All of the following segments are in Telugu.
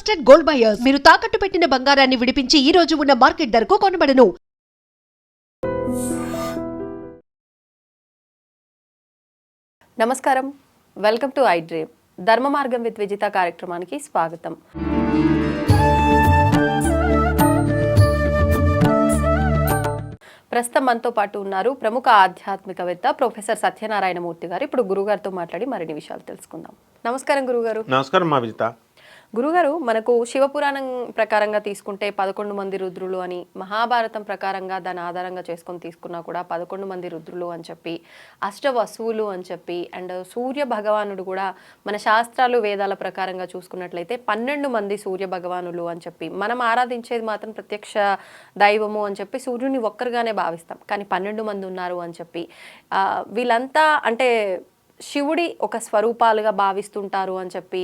ట్రస్టెడ్ గోల్డ్ బయర్స్ మీరు తాకట్టు పెట్టిన బంగారాన్ని విడిపించి ఈ రోజు ఉన్న మార్కెట్ ధరకు కొనబడను. నమస్కారం, వెల్కమ్ టు ఐ డ్రీమ్. ధర్మ మార్గం విత్ విజిత కార్యక్రమానికి స్వాగతం. ప్రస్తుతం మనతో పాటు ఉన్నారు ప్రముఖ ఆధ్యాత్మికవేత్త ప్రొఫెసర్ సత్యనారాయణ మూర్తి గారు. ఇప్పుడు గురుగారితో మాట్లాడి మరిన్ని విషయాలు తెలుసుకుందాం. నమస్కారం గురుగారు. నమస్కారం మా విజిత. గురుగారు, మనకు శివపురాణం ప్రకారంగా తీసుకుంటే 11 మంది రుద్రులు అని, మహాభారతం ప్రకారంగా దాని ఆధారంగా చేసుకొని తీసుకున్నా కూడా 11 మంది రుద్రులు అని చెప్పి, అష్టవసువులు అని చెప్పి, అండ్ సూర్య భగవానుడు కూడా మన శాస్త్రాలు వేదాల ప్రకారంగా చూసుకున్నట్లయితే 12 మంది సూర్య భగవానులు అని చెప్పి, మనం ఆరాధించేది మాత్రం ప్రత్యక్ష దైవము అని చెప్పి సూర్యుని ఒక్కరుగానే భావిస్తాం. కానీ 12 మంది ఉన్నారు అని చెప్పి వీళ్ళంతా అంటే శివుడి ఒక స్వరూపాలుగా భావిస్తుంటారు అని చెప్పి,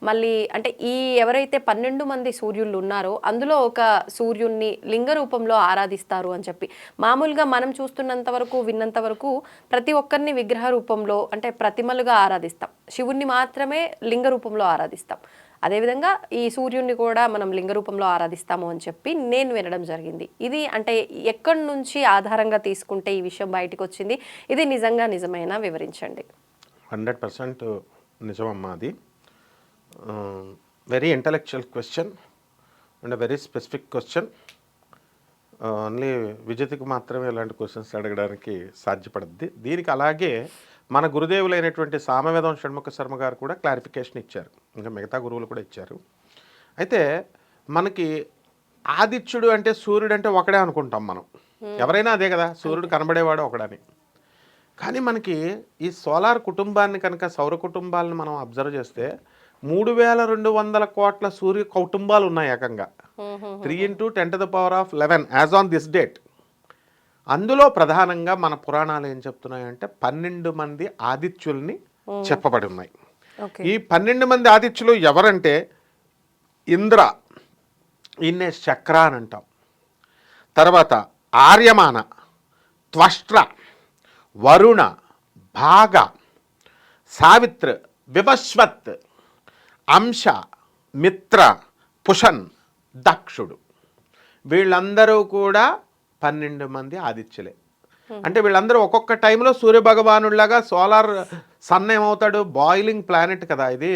మళ్ళీ అంటే ఈ ఎవరైతే 12 మంది సూర్యుళ్ళు ఉన్నారో అందులో ఒక సూర్యుడిని లింగ రూపంలో ఆరాధిస్తారు అని చెప్పి, మామూలుగా మనం చూస్తున్నంత వరకు విన్నంత వరకు ప్రతి ఒక్కరిని విగ్రహ రూపంలో అంటే ప్రతిమలుగా ఆరాధిస్తాం, శివుణ్ణి మాత్రమే లింగ రూపంలో ఆరాధిస్తాం. అదేవిధంగా ఈ సూర్యుడిని కూడా మనం లింగ రూపంలో ఆరాధిస్తాము అని చెప్పి నేను వినడం జరిగింది. ఇది అంటే ఎక్కడి నుంచి ఆధారంగా తీసుకుంటే ఈ విషయం బయటకు వచ్చింది? ఇది నిజంగా నిజమైనా వివరించండి. 100% నిజమమ్మా. అది very intellectual question and very specific question. Only విజితకు మాత్రమే ఇలాంటి క్వశ్చన్స్ అడగడానికి సాధ్యపడుద్ది. దీనికి అలాగే మన గురుదేవులైనటువంటి సామవేదం షణ్ముఖ శర్మ గారు కూడా క్లారిఫికేషన్ ఇచ్చారు, ఇంకా మిగతా గురువులు కూడా ఇచ్చారు. అయితే మనకి ఆదిత్యుడు అంటే సూర్యుడు అంటే ఒకడే అనుకుంటాం మనం, ఎవరైనా అదే కదా, సూర్యుడు కనబడేవాడు ఒకడని. కానీ మనకి ఈ సోలార్ కుటుంబాన్ని కనుక, సౌర కుటుంబాలను మనం అబ్జర్వ్ చేస్తే 3200 కోట్ల సూర్య కుటుంబాలు ఉన్నాయి ఏకంగా. 3 × 10⁻11 యాజ్ ఆన్ దిస్ డేట్. అందులో ప్రధానంగా మన పురాణాలు ఏం చెప్తున్నాయంటే 12 మంది ఆదిత్యుల్ని చెప్పబడి ఉన్నాయి. ఈ 12 మంది ఆదిత్యులు ఎవరంటే ఇంద్ర, ఈయన్నే చక్ర అని అంటాం. తర్వాత ఆర్యమాన, త్వష్ట్ర, వరుణ, భాగ, సావిత్ర, వివస్వత్, అంశ, మిత్ర, పుషన్, దక్షుడు. వీళ్ళందరూ కూడా 12 మంది ఆదిత్యులే. అంటే వీళ్ళందరూ ఒక్కొక్క టైంలో సూర్యభగవానుడిలాగా, సోలార్ సన్ ఏమవుతాడు, బాయిలింగ్ ప్లానెట్ కదా ఇది,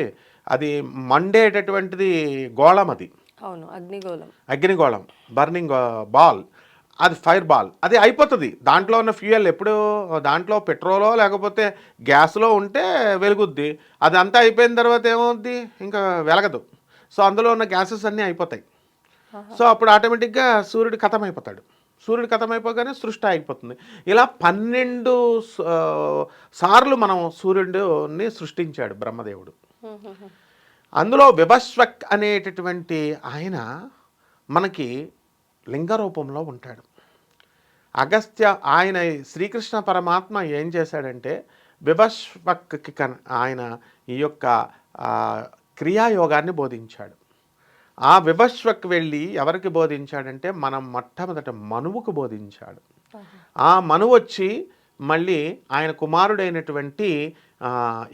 అది మండేటటువంటిది గోళం, అది అవును అగ్నిగోళం, అగ్నిగోళం, బర్నింగ్ బాల్, అది ఫైర్ బాల్. అది అయిపోతుంది. దాంట్లో ఉన్న ఫ్యూయల్ ఎప్పుడు దాంట్లో పెట్రోలో లేకపోతే గ్యాస్లో ఉంటే వెలుగుద్ది. అది అంతా అయిపోయిన తర్వాత ఏమవుద్ది, ఇంకా వెలగదు. సో అందులో ఉన్న గ్యాసెస్ అన్నీ అయిపోతాయి. సో అప్పుడు ఆటోమేటిక్గా సూర్యుడు ఖతమైపోతాడు. సూర్యుడు ఖతమైపోగానే సృష్టి ఆగిపోతుంది. ఇలా 12 సార్లు మనం సూర్యుడిని సృష్టించాడు బ్రహ్మదేవుడు. అందులో విభస్వక్ అనేటటువంటి ఆయన మనకి లింగ రూపంలో ఉంటాడు. అగస్త్య, ఆయన శ్రీకృష్ణ పరమాత్మ ఏం చేశాడంటే విభస్వక్కి ఆయన ఈ యొక్క క్రియాయోగాన్ని బోధించాడు. ఆ విభస్వక్ వెళ్ళి ఎవరికి బోధించాడంటే మనం మొట్టమొదట మనువుకు బోధించాడు. ఆ మనువు వచ్చి మళ్ళీ ఆయన కుమారుడైనటువంటి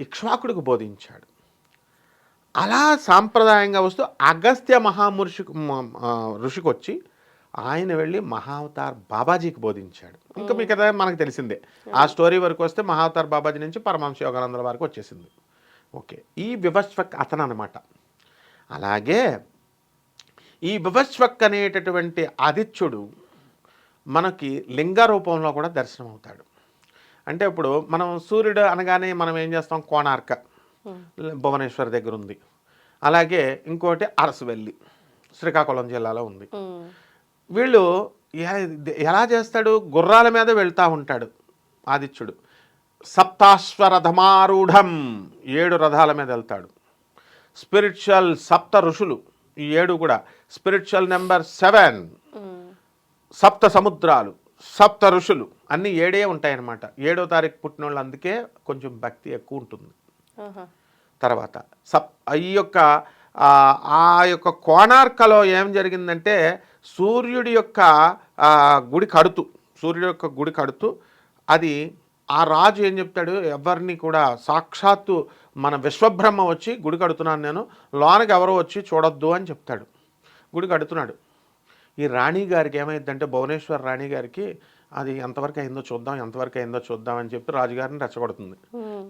ఇక్ష్వాకుడికి బోధించాడు. అలా సాంప్రదాయంగా వస్తూ అగస్త్య ఋషికి వచ్చి ఆయన వెళ్ళి మహావతార్ బాబాజీకి బోధించాడు. ఇంకా మీకు కదా మనకు తెలిసిందే. ఆ స్టోరీ వరకు వస్తే మహావతార్ బాబాజీ నుంచి పరమహంస యోగానందుల వరకు వచ్చేసింది. ఓకే, ఈ విభస్వక్ అతను అనమాట. అలాగే ఈ విభస్వక్ అనేటటువంటి ఆదిత్యుడు మనకి లింగ రూపంలో కూడా దర్శనం అవుతాడు. అంటే ఇప్పుడు మనం సూర్యుడు అనగానే మనం ఏం చేస్తాం, కోణార్క భువనేశ్వర్ దగ్గర ఉంది. అలాగే ఇంకోటి అరసవెల్లి శ్రీకాకుళం జిల్లాలో ఉంది. వీళ్ళు ఎలా చేస్తాడు, గుర్రాల మీద వెళ్తూ ఉంటాడు ఆదిత్యుడు. సప్తాశ్వరథమారూఢం, 7 రథాల మీద వెళ్తాడు. స్పిరిచువల్ సప్త ఋషులు, ఈ 7 కూడా స్పిరిచువల్ నెంబర్ 7. సప్త సముద్రాలు, సప్త ఋషులు అన్నీ 7 ఉంటాయన్నమాట. 7వ తారీఖు పుట్టిన వాళ్ళు, అందుకే కొంచెం భక్తి ఎక్కువ ఉంటుంది. తర్వాత ఈ యొక్క ఆ యొక్క కోణార్కలో ఏం జరిగిందంటే సూర్యుడి యొక్క గుడి కడుతూ అది ఆ రాజు ఏం చెప్తాడు, ఎవరిని కూడా సాక్షాత్తు మన విశ్వబ్రహ్మ వచ్చి గుడి కడుతున్నాను నేను, లోనకి ఎవరో వచ్చి చూడొద్దు అని చెప్తాడు. గుడి కడుతున్నాడు. ఈ రాణి గారికి ఏమైందంటే, భువనేశ్వర్ రాణి గారికి అది ఎంతవరకు అయిందో చూద్దాం అని చెప్పి రాజుగారిని రెచ్చగొడుతుంది.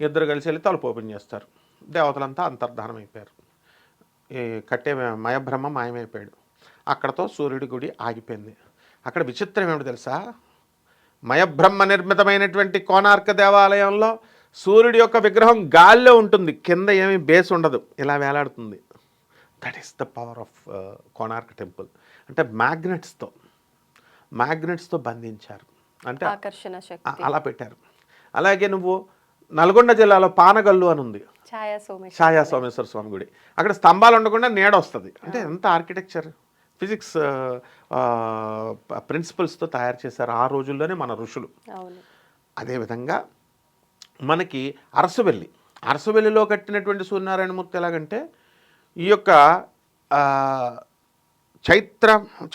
ఇద్దరు కలిసి వెళ్ళి తలుపు ఓపెన్ చేస్తారు. దేవతలంతా అంతర్ధానం అయిపోయారు. ఈ కట్టే మయబ్రహ్మ మాయమైపోయాడు. అక్కడతో సూర్యుడి గుడి ఆగిపోయింది. అక్కడ విచిత్రం ఏమిటి తెలుసా, మయబ్రహ్మ నిర్మితమైనటువంటి కోణార్క దేవాలయంలో సూర్యుడి యొక్క విగ్రహం గాల్లో ఉంటుంది, కింద ఏమీ బేస్ ఉండదు, ఇలా వేలాడుతుంది. That is the power of Konark temple. అంటే మ్యాగ్నెట్స్తో బంధించారు, అంటే ఆకర్షణ శక్తి అలా పెట్టారు. అలాగే నువ్వు నల్గొండ జిల్లాలో పానగల్లు అని ఉంది, ఛాయా సోమేశ్వర స్వామి గుడి. అక్కడ స్తంభాలు ఉండకుండా నీడ వస్తుంది. అంటే ఎంత ఆర్కిటెక్చర్, ఫిజిక్స్ ప్రిన్సిపల్స్తో తయారు చేశారు ఆ రోజుల్లోనే మన ఋషులు. అదేవిధంగా మనకి అరసవెల్లిలో కట్టినటువంటి సూర్యనారాయణమూర్తి ఎలాగంటే, ఈ యొక్క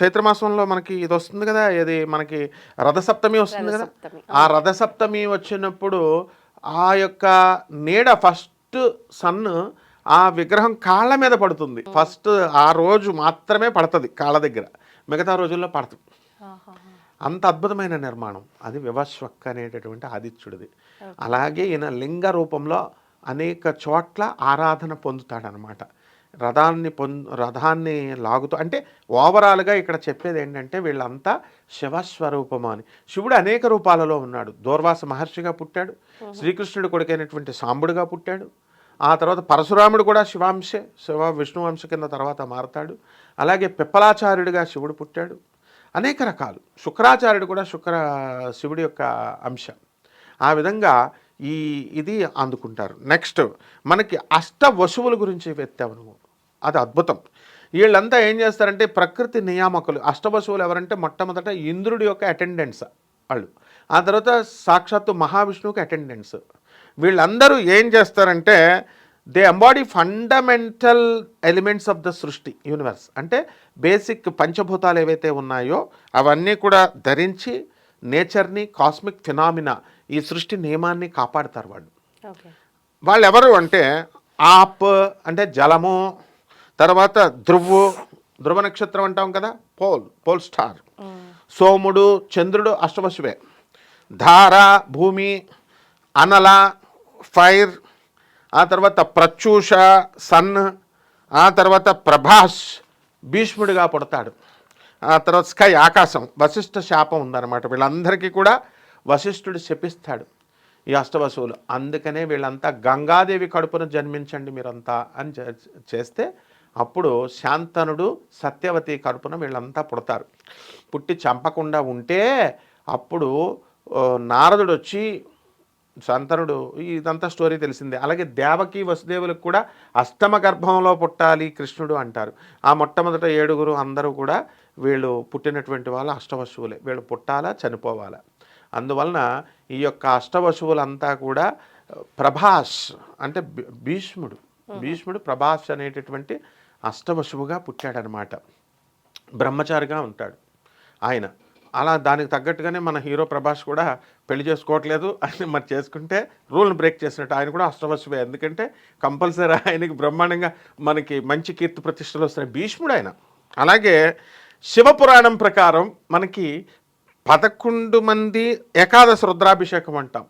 చైత్రమాసంలో మనకి ఇది వస్తుంది కదా, ఇది మనకి రథసప్తమి వస్తుంది కదా, ఆ రథసప్తమి వచ్చినప్పుడు ఆ యొక్క నీడ ఫస్ట్ సన్ ఆ విగ్రహం కాళ్ళ మీద పడుతుంది. ఫస్ట్ ఆ రోజు మాత్రమే పడుతుంది కాళ్ళ దగ్గర, మిగతా రోజుల్లో పడుతుంది. అంత అద్భుతమైన నిర్మాణం అది వివస్వక్ అనేటటువంటి ఆదిత్యుడిది. అలాగే ఈయన లింగ రూపంలో అనేక చోట్ల ఆరాధన పొందుతాడనమాట. రథాన్ని లాగుతూ, అంటే ఓవరాల్గా ఇక్కడ చెప్పేది ఏంటంటే వీళ్ళంతా శివస్వరూపము అని. శివుడు అనేక రూపాలలో ఉన్నాడు. దూర్వాస మహర్షిగా పుట్టాడు, శ్రీకృష్ణుడు కొడుకైనటువంటి సాంబుడుగా పుట్టాడు, ఆ తర్వాత పరశురాముడు కూడా శివాంశే, విష్ణువంశ కింద తర్వాత మారతాడు. అలాగే పిప్పలాచార్యుడిగా శివుడు పుట్టాడు. అనేక రకాలు. శుక్రాచార్యుడు కూడా శివుడి యొక్క అంశ. ఆ విధంగా ఇది అందుకుంటారు. నెక్స్ట్ మనకి అష్టవశువుల గురించి వెత్తావు నువ్వు, అది అద్భుతం. వీళ్ళంతా ఏం చేస్తారంటే ప్రకృతి నియామకులు. అష్టవశువులు ఎవరంటే మొట్టమొదట ఇంద్రుడి యొక్క అటెండెన్స్ వాళ్ళు, ఆ తర్వాత సాక్షాత్తు మహావిష్ణువుకి అటెండెన్స్. వీళ్ళందరూ ఏం చేస్తారంటే they embody fundamental elements of the సృష్టి యూనివర్స్. అంటే బేసిక్ పంచభూతాలు ఏవైతే ఉన్నాయో అవన్నీ కూడా ధరించి నేచర్ని, కాస్మిక్ ఫినామినా, ఈ సృష్టి నియమాన్ని కాపాడుతారు వాళ్ళు ఎవరు అంటే ఆప్ అంటే జలము, తర్వాత ధ్రువ నక్షత్రం అంటాం కదా, పోల్ స్టార్, సోముడు, చంద్రుడు అష్టవశువే, ధార భూమి, అనల ఫైర్, ఆ తర్వాత ప్రత్యూష సన్, ఆ తర్వాత ప్రభాస్ భీష్ముడిగా పుడతాడు, ఆ తర్వాత స్కై ఆకాశం, వశిష్ఠ శాపం ఉందన్నమాట. వీళ్ళందరికీ కూడా వశిష్ఠుడు శపిస్తాడు ఈ అష్టవశువులు. అందుకనే వీళ్ళంతా గంగాదేవి కడుపున జన్మించండి మీరంతా అని చేస్తే అప్పుడు శాంతనుడు సత్యవతి కడుపున వీళ్ళంతా పుడతారు. పుట్టి చంపకుండా ఉంటే అప్పుడు నారదుడు వచ్చి, శాంతనుడు, ఇదంతా స్టోరీ తెలిసిందే. అలాగే దేవకి వసుదేవులకు కూడా అష్టమ గర్భంలో పుట్టాలి కృష్ణుడు అంటారు. ఆ మొట్టమొదట 7 అందరూ కూడా వీళ్ళు పుట్టినటువంటి వాళ్ళు అష్టవశువులే. వీళ్ళు పుట్టాలా చనిపోవాలా. అందువలన ఈ యొక్క అష్టవశువులంతా కూడా ప్రభాస్ అంటే భీష్ముడు ప్రభాస్ అనేటటువంటి అష్టవశువుగా పుట్టాడనమాట. బ్రహ్మచారిగా ఉంటాడు ఆయన. అలా దానికి తగ్గట్టుగానే మన హీరో ప్రభాస్ కూడా పెళ్లి చేసుకోవట్లేదు అని మరి చేసుకుంటే రూల్ని బ్రేక్ చేసినట్టు. ఆయన కూడా అష్టవశువే, ఎందుకంటే కంపల్సరీ ఆయనకి బ్రహ్మాండంగా మనకి మంచి కీర్తి ప్రతిష్టలు వస్తున్నాయి. భీష్ముడు ఆయన. అలాగే శివపురాణం ప్రకారం మనకి 11 మంది ఏకాదశ రుద్రాభిషేకం అంటాం.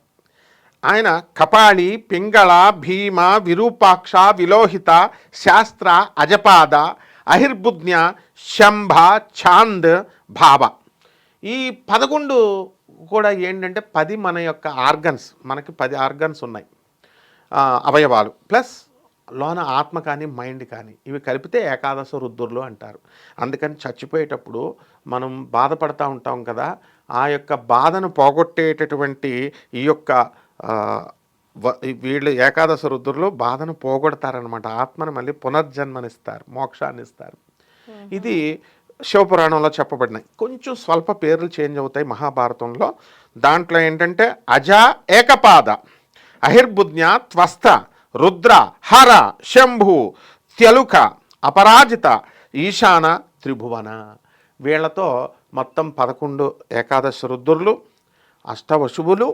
ఆయన కపాళి, పింగళ, భీమ, విరూపాక్ష, విలోహిత, శాస్త్ర, అజపాద, అహిర్బుజ్ఞ, శంభ, ఛాంద్, భావ. ఈ 11 కూడా ఏంటంటే 10 మన యొక్క ఆర్గన్స్, మనకి 10 ఆర్గన్స్ ఉన్నాయి, అవయవాలు, ప్లస్ లోన ఆత్మ కానీ మైండ్ కానీ, ఇవి కలిపితే ఏకాదశ రుద్రులు అంటారు. అందుకని చచ్చిపోయేటప్పుడు మనం బాధపడతా ఉంటాం కదా, ఆ యొక్క బాధను పోగొట్టేటటువంటి ఈ యొక్క వీళ్ళు ఏకాదశ రుద్రులు బాధను పోగొడతారనమాట. ఆత్మను మళ్ళీ పునర్జన్మనిస్తారు, మోక్షాన్ని ఇస్తారు. ఇది శివపురాణంలో చెప్పబడినాయి. కొంచెం స్వల్ప పేర్లు చేంజ్ అవుతాయి మహాభారతంలో. దాంట్లో ఏంటంటే అజ ఏకపాద, అహిర్బుజ్ఞ, త్వస్థ, రుద్ర, హర, శంభు, త్యలుక, అపరాజిత, ఈశాన, త్రిభువన. వీళ్లతో మొత్తం 11 ఏకాదశ రుద్రులు, అష్టవశువులు,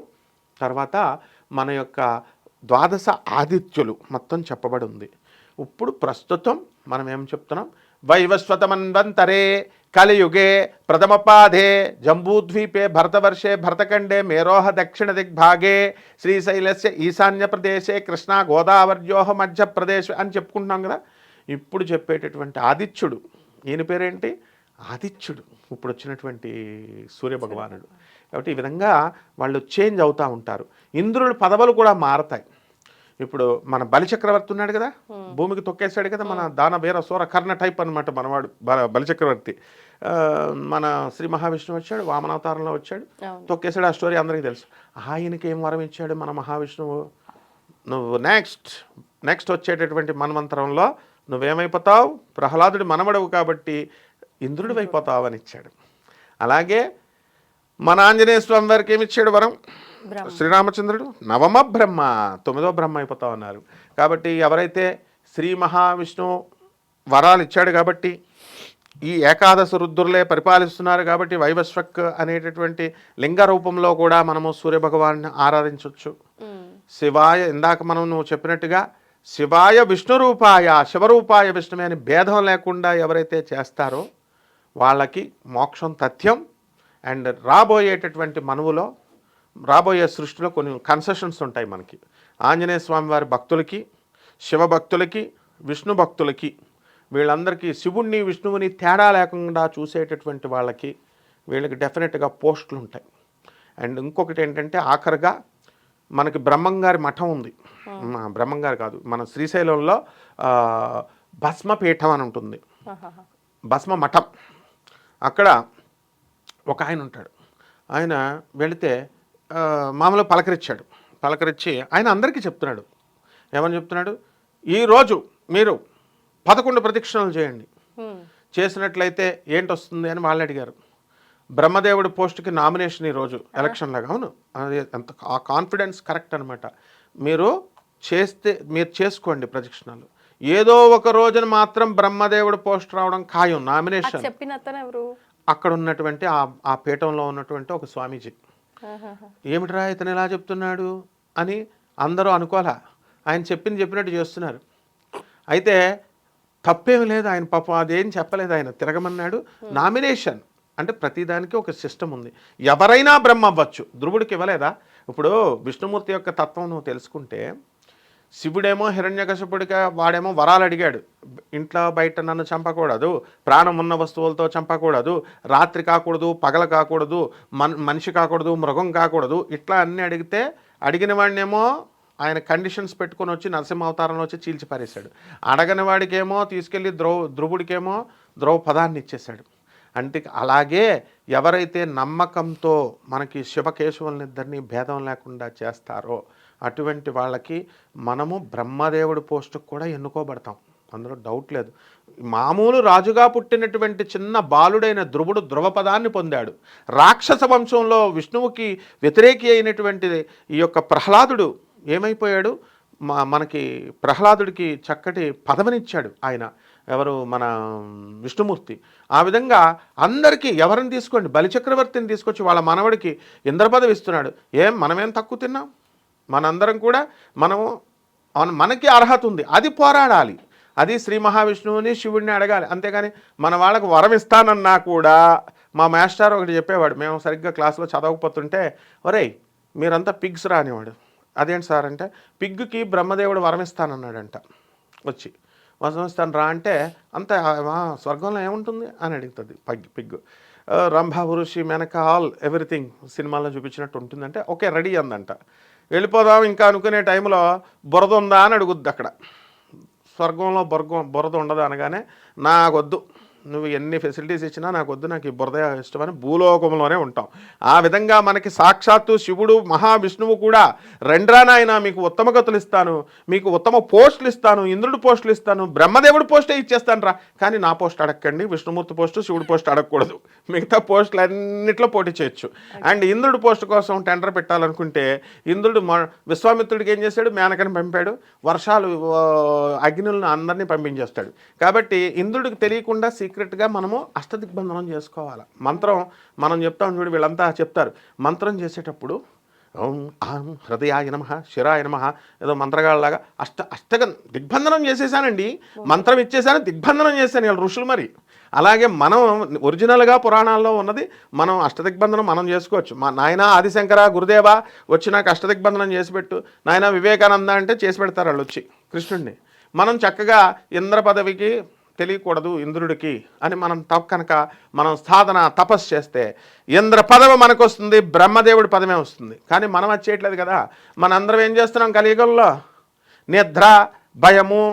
తర్వాత మన యొక్క ద్వాదశ ఆదిత్యులు మొత్తం చెప్పబడి ఉంది. ఇప్పుడు ప్రస్తుతం మనం ఏం చెప్తున్నాం, వైవస్వతమన్వంతరే కలియుగే ప్రథమపాదే జంబూద్వీపే భరతవర్షే భరతఖండే మేరోహ దక్షిణ దిగ్భాగే శ్రీశైలస్య ఈశాన్య ప్రదేశే కృష్ణా గోదావర్యోహ మధ్యప్రదేశ్ అని చెప్పుకుంటున్నాం కదా. ఇప్పుడు చెప్పేటటువంటి ఆదిత్యుడు, ఈయన పేరేంటి? ఆదిత్యుడు, ఇప్పుడు వచ్చినటువంటి సూర్యభగవానుడు. కాబట్టి ఈ విధంగా వాళ్ళు చేంజ్ అవుతూ ఉంటారు. ఇంద్రుడి పదవులు కూడా మారతాయి. ఇప్పుడు మన బలిచక్రవర్తి ఉన్నాడు కదా, భూమికి తొక్కేశాడు కదా, మన దానవీర సూర కర్ణ టైప్ అనమాట మనవాడు బలిచక్రవర్తి. మన శ్రీ మహావిష్ణువు వచ్చాడు, వామనావతారంలో వచ్చాడు, తొక్కేశాడు. ఆ స్టోరీ అందరికీ తెలుసు. ఆయనకి ఏం వరం ఇచ్చాడు మన మహావిష్ణువు? నువ్వు నెక్స్ట్ వచ్చేటటువంటి మన్వంతరంలో నువ్వేమైపోతావు? ప్రహ్లాదుడి మనవడవు కాబట్టి ఇంద్రుడి అయిపోతావు అని ఇచ్చాడు. అలాగే మన ఆంజనేయ స్వామి వారికి ఏమి ఇచ్చాడు వరం? శ్రీరామచంద్రుడు నవమ బ్రహ్మ, 9వ బ్రహ్మ అయిపోతావు అన్నారు. కాబట్టి ఎవరైతే శ్రీ మహావిష్ణువు వరాలు ఇచ్చాడు కాబట్టి ఈ ఏకాదశ రుద్రులే పరిపాలిస్తున్నారు కాబట్టి వైవస్వక్ అనేటటువంటి లింగ రూపంలో కూడా మనము సూర్యభగవాన్ని ఆరాధించవచ్చు. శివాయ, ఇందాక నువ్వు చెప్పినట్టుగా శివాయ విష్ణు రూపాయ శివరూపాయ విష్ణుమే అని భేదం లేకుండా ఎవరైతే చేస్తారో వాళ్ళకి మోక్షం తథ్యం. అండ్ రాబోయేటటువంటి మనువులో, రాబోయే సృష్టిలో కొన్ని కన్సెషన్స్ ఉంటాయి మనకి. ఆంజనేయ స్వామి వారి భక్తులకి, శివ భక్తులకి, విష్ణు భక్తులకి, వీళ్ళందరికీ శివుణ్ణి విష్ణువుని తేడా లేకుండా చూసేటటువంటి వాళ్ళకి వీళ్ళకి డెఫినెట్గా పోస్టులు ఉంటాయి. అండ్ ఇంకొకటి ఏంటంటే ఆఖరిగా మనకి బ్రహ్మంగారి మఠం ఉంది. బ్రహ్మంగారు కాదు, మన శ్రీశైలంలో భస్మపీఠం అని ఉంటుంది, భస్మ మఠం. అక్కడ ఒక ఆయన ఉంటాడు. ఆయన వెళితే మామూలుగా పలకరించి ఆయన అందరికీ చెప్తున్నాడు. ఏమని చెప్తున్నాడు? ఈరోజు మీరు 11 ప్రదక్షిణలు చేయండి, చేసినట్లయితే ఏంటి వస్తుంది అని వాళ్ళు అడిగారు. బ్రహ్మదేవుడి పోస్టుకి నామినేషన్ ఈరోజు ఎలక్షన్ లాగా. అవును, అది అంత ఆ కాన్ఫిడెన్స్ కరెక్ట్ అనమాట. మీరు చేసుకోండి ప్రదక్షిణాలు. ఏదో ఒక రోజున మాత్రం బ్రహ్మదేవుడి పోస్ట్ రావడం ఖాయం, నామినేషన్. అక్కడ ఉన్నటువంటి ఆ పీఠంలో ఉన్నటువంటి ఒక స్వామీజీ, ఏమిట్రా ఇతను ఎలా చెప్తున్నాడు అని అందరూ అనుకోలే. ఆయన చెప్పినట్టు చేస్తున్నారు. అయితే తప్పేమి లేదు, ఆయన పాపం అదేం చెప్పలేదు, ఆయన తిరగమన్నాడు. నామినేషన్ అంటే ప్రతిదానికి ఒక సిస్టమ్ ఉంది. ఎవరైనా బ్రహ్మ అవ్వచ్చు. ధ్రువుడికి ఇవ్వలేదా? ఇప్పుడు విష్ణుమూర్తి యొక్క తత్వం నువ్వు తెలుసుకుంటే, శివుడేమో హిరణ్యకశిపుడిగా వాడేమో వరాలు అడిగాడు. ఇంట్లో బయట నన్ను చంపకూడదు, ప్రాణం ఉన్న వస్తువులతో చంపకూడదు, రాత్రి కాకూడదు, పగల కాకూడదు, మనిషి కాకూడదు, మృగం కాకూడదు, ఇట్లా అన్నీ అడిగితే అడిగిన వాడినేమో ఆయన కండిషన్స్ పెట్టుకొని వచ్చి నరసింహ అవతారంలో వచ్చి చీల్చి పారేశాడు. అడగని వాడికేమో తీసుకెళ్ళి ధ్రువుడికేమో ద్రౌపదాన్ని ఇచ్చేశాడు. అంటే అలాగే ఎవరైతే నమ్మకంతో మనకి శివకేశవులనిద్దరినీ భేదం లేకుండా చేస్తారో అటువంటి వాళ్ళకి మనము బ్రహ్మదేవుడి పోస్టుకు కూడా ఎన్నుకోబడతాం, అందులో డౌట్ లేదు. మామూలు రాజుగా పుట్టినటువంటి చిన్న బాలుడైన ధ్రువుడు ధ్రువపదాన్ని పొందాడు. రాక్షస వంశంలో విష్ణువుకి వ్యతిరేకి అయినటువంటి ఈ యొక్క ప్రహ్లాదుడు ఏమైపోయాడు? మనకి ప్రహ్లాదుడికి చక్కటి పదవినిచ్చాడు ఆయన, ఎవరు? మన విష్ణుమూర్తి. ఆ విధంగా అందరికీ ఎవరిని తీసుకోండి, బలిచక్రవర్తిని తీసుకొచ్చి వాళ్ళ మనవడికి ఇంద్ర పదవి ఇస్తున్నాడు. మనమేం తక్కువ తిన్నాం? మనందరం కూడా మనకి అర్హత ఉంది, అది పోరాడాలి, అది శ్రీ మహావిష్ణువుని శివుడిని అడగాలి. అంతేగాని మన వాళ్ళకు వరం ఇస్తానన్నా కూడా, మా మాస్టర్ ఒకటి చెప్పేవాడు, మేము సరిగ్గా క్లాస్లో చదవకపోతుంటే, ఒరేయ్ మీరంతా పిగ్స్ రా అనేవాడు. అదేంటి సార్ అంటే, పిగ్గుకి బ్రహ్మదేవుడు వరం ఇస్తానన్నాడంట. వచ్చి వరం ఇస్తాను రా అంటే, అంత స్వర్గంలో ఏముంటుంది అని అడుగుతుంది పిగ్గు. రంభ ఋషి మెనక ఆల్ ఎవ్రీథింగ్ సినిమాలో చూపించినట్టు ఉంటుందంటే, ఓకే రెడీ అందంట. వెళ్ళిపోదాం ఇంకా అనుకునే టైంలో బురద ఉందా అని అడుగుద్ది. అక్కడ స్వర్గంలో బురద ఉండదు అనగానే, నాకొద్దు, నువ్వు ఎన్ని ఫెసిలిటీస్ ఇచ్చినా నాకొద్దు, నాకు ఈ బురద ఇష్టమని భూలోకంలోనే ఉంటాం. ఆ విధంగా మనకి సాక్షాత్తు శివుడు మహావిష్ణువు కూడా, రెండ్రానాయన మీకు ఉత్తమ గతులు ఇస్తాను, మీకు ఉత్తమ పోస్టులు ఇస్తాను, ఇంద్రుడి పోస్టులు ఇస్తాను, బ్రహ్మదేవుడి పోస్టే ఇచ్చేస్తాను రా, కానీ నా పోస్ట్ అడగండి, విష్ణుమూర్తి పోస్టు శివుడి పోస్ట్ అడగకూడదు, మిగతా పోస్టులు అన్నింటిలో పోటీ చేయొచ్చు. అండ్ ఇంద్రుడి పోస్టు కోసం టెండర్ పెట్టాలనుకుంటే, ఇంద్రుడు విశ్వామిత్రుడికి ఏం చేశాడు? మేనకని పంపాడు, వర్షాలు అగ్నులను అందరినీ పంపించేస్తాడు. కాబట్టి ఇంద్రుడికి తెలియకుండా సీక్రెట్గా మనము అష్టదిగ్బంధనం చేసుకోవాలి. మంత్రం మనం చెప్తాం చూడు, వీళ్ళంతా చెప్తారు మంత్రం చేసేటప్పుడు ఓం ఆం హృదయాయ నమః శిరాయ నమః ఏదో మంత్రగాళ్ళలాగా అష్టగం దిగ్బంధనం చేసేసానండి. మంత్రం ఇచ్చేసాను, దిగ్బంధనం చేశాను వీళ్ళు ఋషులు. మరి అలాగే మనం ఒరిజినల్గా పురాణాల్లో ఉన్నది మనం అష్టదిగ్బంధనం మనం చేసుకోవచ్చు. మా నాయన ఆదిశంకర గురుదేవ వచ్చి నాకు అష్టదిగ్బంధనం చేసి పెట్టు, నాయన వివేకానంద అంటే చేసి పెడతారు వాళ్ళు వచ్చి కృష్ణుడిని. మనం చక్కగా ఇంద్ర పదవికి తెలియకూడదు ఇంద్రుడికి అని మనం కనుక మనం సాధన తపస్సు చేస్తే ఇంద్ర పదవి మనకు వస్తుంది, బ్రహ్మదేవుడి పదమే వస్తుంది. కానీ మనం అది చేయట్లేదు కదా. మనందరం ఏం చేస్తున్నాం కలియుగంలో? నిద్ర, భయము,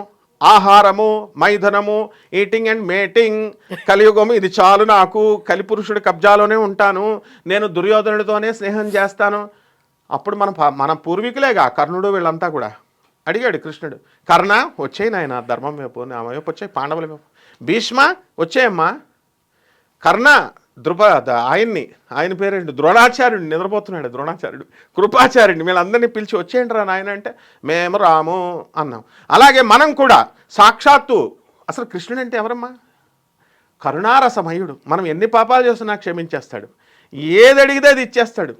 ఆహారము, మైథునము, ఈటింగ్ అండ్ మేటింగ్. కలియుగము ఇది చాలు నాకు, కలిపురుషుడి కబ్జాలోనే ఉంటాను, నేను దుర్యోధనుడితోనే స్నేహం చేస్తాను. అప్పుడు మన పూర్వీకులేగా కర్ణుడు వీళ్ళంతా కూడా. అడిగాడు కృష్ణుడు, కర్ణ వచ్చేయి నాయన ధర్మం వైపు, నా వైపు వచ్చాయి, పాండవుల వైపు. భీష్మ వచ్చేయమ్మా. కర్ణ ఆయన పేరేంటి ద్రోణాచార్యుడు, నిద్రపోతున్నాడు ద్రోణాచార్యుడు, కృపాచార్యుడిని వీళ్ళందరినీ పిలిచి వచ్చేయండి రా నాయన అంటే మేము రాము అన్నాం. అలాగే మనం కూడా సాక్షాత్తు అసలు కృష్ణుడు అంటే ఎవరమ్మా? కరుణారసమయుడు. మనం ఎన్ని పాపాలు చేస్తున్నా క్షమించేస్తాడు, ఏది అడిగితే అది ఇచ్చేస్తాడు.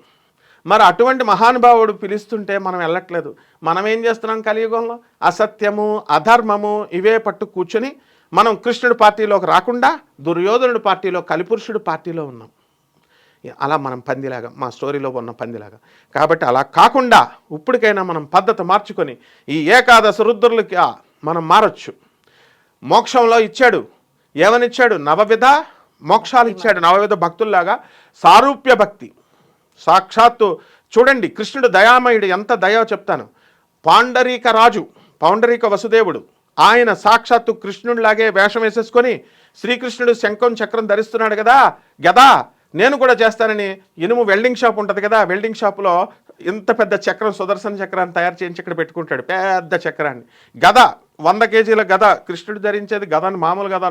మరి అటువంటి మహానుభావుడు పిలుస్తుంటే మనం వెళ్ళట్లేదు. మనం ఏం చేస్తున్నాం కలియుగంలో? అసత్యము, అధర్మము ఇవే పట్టు కూర్చొని మనం కృష్ణుడి పార్టీలోకి రాకుండా దుర్యోధనుడి పార్టీలో, కలిపురుషుడి పార్టీలో ఉన్నాం. అలా మనం పందిలాగా, మా స్టోరీలో ఉన్న పందిలాగా. కాబట్టి అలా కాకుండా ఇప్పటికైనా మనం పద్ధతి మార్చుకొని ఈ ఏకాదశ రుద్రులకి మనం మారచ్చు. మోక్షంలో ఇచ్చాడు, ఏమనిచ్చాడు? నవవిధ మోక్షాలు ఇచ్చాడు. నవవిధ భక్తుల్లాగా సారూప్య భక్తి. సాక్షాత్తు చూడండి కృష్ణుడు దయామయుడు, ఎంత దయో చెప్తాను. పాండరీక రాజు, పౌండరీక వసుదేవుడు, ఆయన సాక్షాత్తు కృష్ణుడిలాగే వేషం వేసేసుకొని శ్రీకృష్ణుడు శంఖం చక్రం ధరిస్తున్నాడు కదా, గదా నేను కూడా చేస్తానని ఇనుము వెల్డింగ్ షాప్ ఉంటుంది కదా, వెల్డింగ్ షాపులో ఇంత పెద్ద చక్రం, సుదర్శన చక్రాన్ని తయారు చేయించి ఇక్కడ పెట్టుకుంటాడు, పెద్ద చక్రాన్ని. గద 100 కేజీల గద, కృష్ణుడు ధరించేది గదని మామూలు గద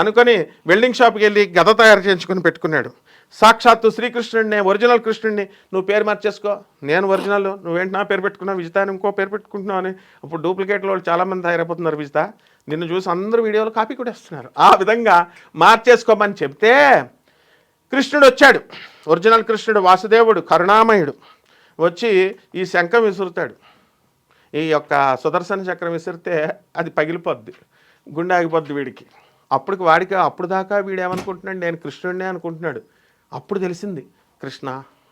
అనుకొని వెల్డింగ్ షాప్కి వెళ్ళి గద తయారు చేయించుకొని పెట్టుకున్నాడు. సాక్షాత్తు శ్రీకృష్ణుడిని, ఒరిజినల్ కృష్ణుడిని నువ్వు పేరు మార్చేసుకో, నేను ఒరిజినల్, నువ్వేంటి నా పేరు పెట్టుకున్నావు, విజిత అని ఇంకో పేరు పెట్టుకుంటున్నావు అని. ఇప్పుడు డూప్లికేట్లో వాళ్ళు చాలామంది తయారైపోతున్నారు. విజిత నిన్ను చూసి అందరూ వీడియోలు కాపీ కూడా ఇస్తున్నారు. ఆ విధంగా మార్చేసుకోమని చెప్తే కృష్ణుడు వచ్చాడు. ఒరిజినల్ కృష్ణుడు వాసుదేవుడు కరుణామయుడు వచ్చి ఈ శంఖం విసురుతాడు. ఈ యొక్క సుదర్శన చక్రం విసిరితే అది పగిలిపోద్ది, గుండె ఆగిపోద్ది వీడికి. అప్పుడు దాకా వీడు ఏమనుకుంటున్నాడు? నేను కృష్ణుడినే అనుకుంటున్నాడు. అప్పుడు తెలిసింది కృష్ణ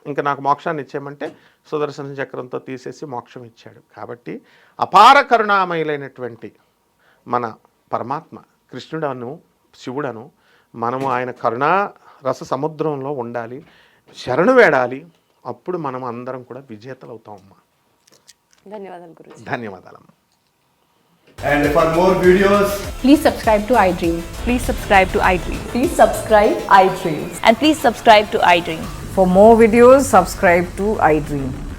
ఇంకా నాకు మోక్షాన్ని ఇచ్చేయమంటే సుదర్శన చక్రంతో తీసేసి మోక్షం ఇచ్చాడు. కాబట్టి అపార కరుణామయులైనటువంటి మన పరమాత్మ కృష్ణుడను, శివుడను మనము ఆయన కరుణా రస సముద్రంలో ఉండాలి, శరణు వేడాలి. అప్పుడు మనం అందరం కూడా విజేతలు అవుతామమ్మా. ధన్యవాదాలు Guruji. ధన్యవాదాలమ్మా. And for more videos, Please subscribe to iDream. Please subscribe to iDream. Please subscribe iDream. And please subscribe to iDream. For more videos, subscribe to iDream.